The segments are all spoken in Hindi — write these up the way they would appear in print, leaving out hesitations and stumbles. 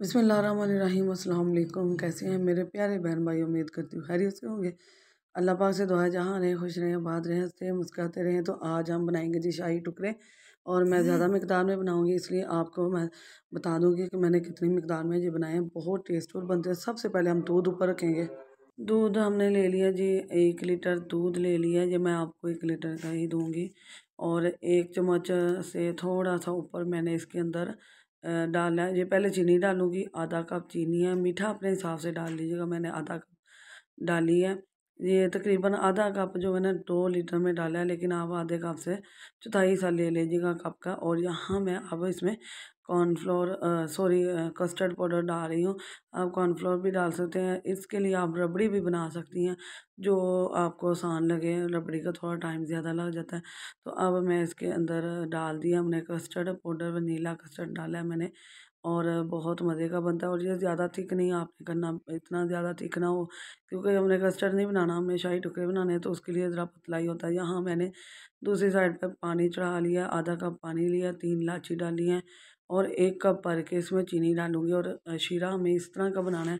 बिस्मिल्लाहिर्रहमानिर्रहीम। अस्सलाम वालेकुम। कैसे हैं मेरे प्यारे बहन भाई? उम्मीद करती हूँ खैरियत से होंगे। अल्लाह पाक से दुआ है जहाँ रहें खुश रहें, आबाद रहें, हंसते मुस्कुराते रहें। तो आज हम बनाएंगे जी शाही टुकड़े, और मैं ज़्यादा मकदार में बनाऊंगी, इसलिए आपको मैं बता दूंगी कि मैंने कितनी मकदार में ये बनाए हैं। बहुत टेस्टफुल बनते हैं। सबसे पहले हम दूध ऊपर रखेंगे। दूध हमने ले लिया जी, 1 लीटर दूध ले लिया। ये मैं आपको 1 लीटर का ही दूंगी। और 1 चम्मच से थोड़ा सा ऊपर मैंने इसके अंदर डालना है। ये पहले चीनी डालूंगी, आधा कप चीनी है। मीठा अपने हिसाब से डाल लीजिएगा, मैंने आधा कप डाली है। ये तकरीबन आधा कप जो मैंने 2 लीटर में डाला है, लेकिन आप आधे कप से चौथाई सा ले लीजिएगा कप का। और यहाँ मैं अब इसमें कॉर्नफ्लोर सॉरी कस्टर्ड पाउडर डाल रही हूँ। आप कॉर्नफ्लोर भी डाल सकते हैं, इसके लिए आप रबड़ी भी बना सकती हैं, जो आपको आसान लगे। रबड़ी का थोड़ा टाइम ज़्यादा लग जाता है। तो अब मैं इसके अंदर डाल दिया हमने कस्टर्ड पाउडर, वनीला कस्टर्ड डाला है मैंने, और बहुत मज़े का बनता है। और ये ज़्यादा थिक नहीं आपने करना, इतना ज़्यादा थिक ना हो, क्योंकि हमने कस्टर्ड नहीं बनाना, हमने शाही टुकड़े बनाने हैं, तो उसके लिए ज़रा पतला ही होता है। यहाँ मैंने दूसरी साइड पे पानी चढ़ा लिया, आधा कप पानी लिया, 3 इलायची डाली हैं, और 1 कप भर के इसमें चीनी डालूंगी। और शीरा हमें इस तरह का बनाना है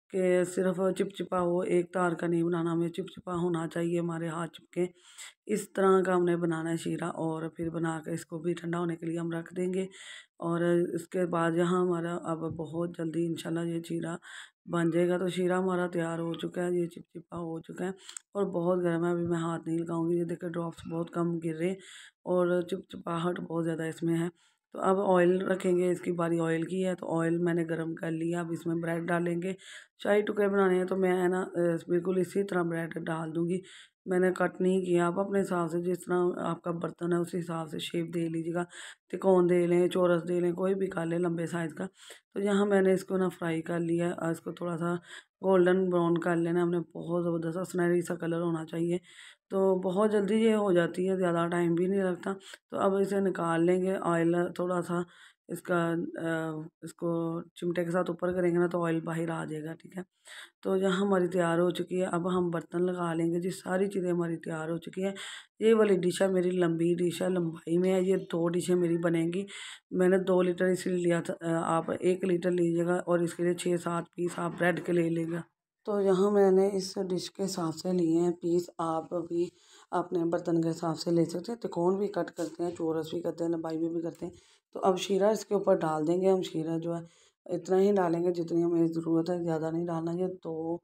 कि सिर्फ चिपचिपा हो, एक तार का नहीं बनाना, हमें चिपचिपा होना चाहिए, हमारे हाथ चिपके, इस तरह का हमने बनाना है शीरा। और फिर बना के इसको भी ठंडा होने के लिए हम रख देंगे। और इसके बाद यहाँ हमारा अब बहुत जल्दी इंशाल्लाह ये शीरा बन जाएगा। तो शीरा हमारा तैयार हो चुका है, ये चिपचिपा हो चुका है और बहुत गर्म है। अभी मैं हाथ नहीं लगाऊंगी, ये देखिए ड्रॉप्स बहुत कम गिर रहे और चिपचिपाहट बहुत ज़्यादा इसमें है। तो अब ऑयल रखेंगे, इसकी बारी ऑयल की है। तो ऑयल मैंने गर्म कर लिया, अब इसमें ब्रेड डालेंगे। शाही टुकड़े बनाने हैं तो मैं है ना बिल्कुल इसी तरह ब्रेड डाल दूँगी, मैंने कट नहीं किया। आप अपने हिसाब से जिस तरह आपका बर्तन है उस हिसाब से शेप दे लीजिएगा, तिकोन दे लें, चौरस दे लें, कोई भी कर लें लंबे साइज़ का। तो यहाँ मैंने इसको ना फ्राई कर लिया है, और इसको थोड़ा सा गोल्डन ब्राउन कर लेना हमने, बहुत ज़बरदस्त सुनहरी सा कलर होना चाहिए। तो बहुत जल्दी ये हो जाती है, ज़्यादा टाइम भी नहीं लगता। तो अब इसे निकाल लेंगे। ऑयल थोड़ा सा इसका इसको चिमटे के साथ ऊपर करेंगे ना तो ऑयल बाहर आ जाएगा, ठीक है। तो यहाँ हमारी तैयार हो चुकी है। अब हम बर्तन लगा लेंगे जी, सारी चीज़ें हमारी तैयार हो चुकी हैं। ये वाली डिश है मेरी लंबी डिश है, लंबाई में है, ये 2 डिशें मेरी बनेंगी। मैंने 2 लीटर इसलिए लिया था, आप 1 लीटर लीजिएगा, और इसके लिए 6-7 पीस आप ब्रेड के ले लेगा। तो यहाँ मैंने इस डिश के हिसाब से लिए हैं पीस, आप भी अपने बर्तन के हिसाब से ले सकते हैं। तिकोन भी कट करते हैं, चौरस भी करते हैं, लंबाई में भी करते हैं। तो अब शीरा इसके ऊपर डाल देंगे हम। शीरा जो है इतना ही डालेंगे जितनी हमें ज़रूरत है, ज़्यादा नहीं डालना। ये 2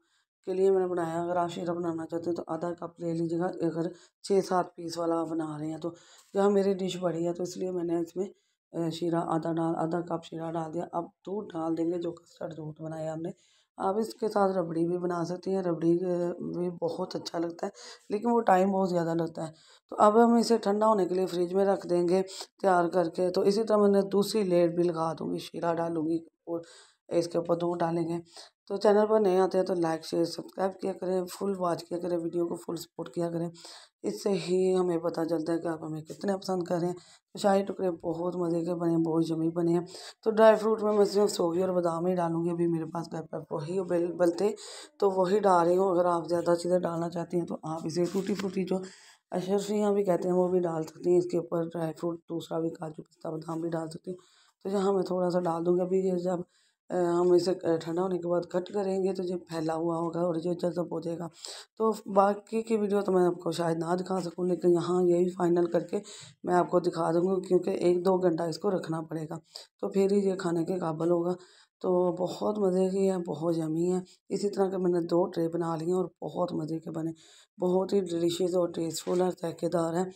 के लिए मैंने बनाया। अगर आप शीरा बनाना चाहते हैं तो आधा कप ले लीजिएगा, अगर 6-7 पीस वाला आप बना रहे हैं तो। यहाँ मेरी डिश बड़ी है तो इसलिए मैंने इसमें शीरा आधा कप शीरा डाल दिया। अब दूध डाल देंगे, जो कस्टर्ड दूध बनाया हमने। आप इसके साथ रबड़ी भी बना सकती हैं, रबड़ी भी बहुत अच्छा लगता है, लेकिन वो टाइम बहुत ज़्यादा लगता है। तो अब हम इसे ठंडा होने के लिए फ्रिज में रख देंगे तैयार करके। तो इसी तरह मैंने दूसरी लेयर भी लगा दूँगी, शीरा डालूँगी और इसके ऊपर दूध डालेंगे। तो चैनल पर नए आते हैं तो लाइक शेयर सब्सक्राइब किया करें, फुल वॉच किया करें, वीडियो को फुल सपोर्ट किया करें। इससे ही हमें पता चलता है कि आप हमें कितने पसंद कर रहे हैं। तो शाही टुकड़े बहुत मज़े के बने, बहुत यम्मी बने हैं। तो ड्राई फ्रूट में मैं सिर्फ सोगी और बादाम ही डालूंगी। अभी मेरे पास घर पर वही अवेलेबल थे तो वही डाल रही हूँ। अगर आप ज़्यादा चीज़ें डालना चाहती हैं तो आप इसे टूटी फ्रूटी, जो अशरफियाँ भी कहते हैं, वो भी डाल सकती हैं। इसके ऊपर ड्राई फ्रूट दूसरा भी, काजू पिस्ता बादाम भी डाल सकती हूँ। तो यहाँ मैं थोड़ा सा डाल दूँगी। अभी ये जब हम इसे ठंडा होने के बाद कट करेंगे तो ये फैला हुआ होगा और ये जज़ब हो जाएगा। तो बाकी की वीडियो तो मैं आपको शायद ना दिखा सकूँ, लेकिन यहाँ यही फाइनल करके मैं आपको दिखा दूँगी, क्योंकि 1-2 घंटा इसको रखना पड़ेगा तो फिर ही ये खाने के काबिल होगा। तो बहुत मज़े की है, बहुत यम्मी है। इसी तरह के मैंने 2 ट्रे बना लिए और बहुत मज़े के बने, बहुत ही डिलीशियस और टेस्टफुल है, जायकेदार है,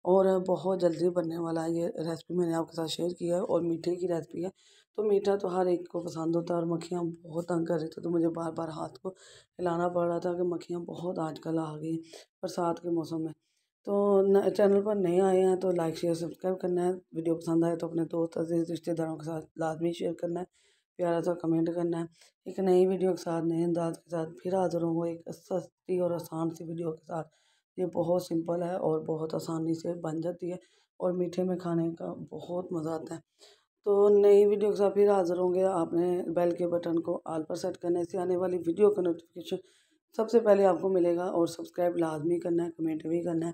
और बहुत जल्दी बनने वाला है। ये रेसिपी मैंने आपके साथ शेयर किया है, और मीठे की रेसिपी है। तो मीठा तो हर एक को पसंद होता है, और मक्खियाँ बहुत तंग कर रही थी तो मुझे बार बार हाथ को हिलाना पड़ रहा था कि मक्खियाँ बहुत आजकल आ गई बरसात के मौसम में। तो चैनल पर नए आए हैं तो लाइक शेयर सब्सक्राइब करना है। वीडियो पसंद आए तो अपने दोस्त अजीज़ रिश्तेदारों के साथ लाजमी शेयर करना है, प्यारा सा कमेंट करना है। एक नई वीडियो के साथ, नए अंदाज के साथ फिर हाज़िर होंगे, एक सस्ती और आसान सी वीडियो के साथ। ये बहुत सिंपल है और बहुत आसानी से बन जाती है, और मीठे में खाने का बहुत मज़ा आता है। तो नई वीडियो के साथ फिर हाज़िर होंगे। आपने बेल के बटन को ऑल पर सेट करना है, इससे आने वाली वीडियो का नोटिफिकेशन सबसे पहले आपको मिलेगा। और सब्सक्राइब लाजमी करना है, कमेंट भी करना है,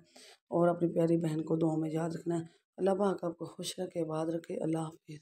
और अपनी प्यारी बहन को दुआ में याद रखना है। अल्लाह पाक आपको खुश रखे, आबाद रखे। अल्लाह हाफिज़।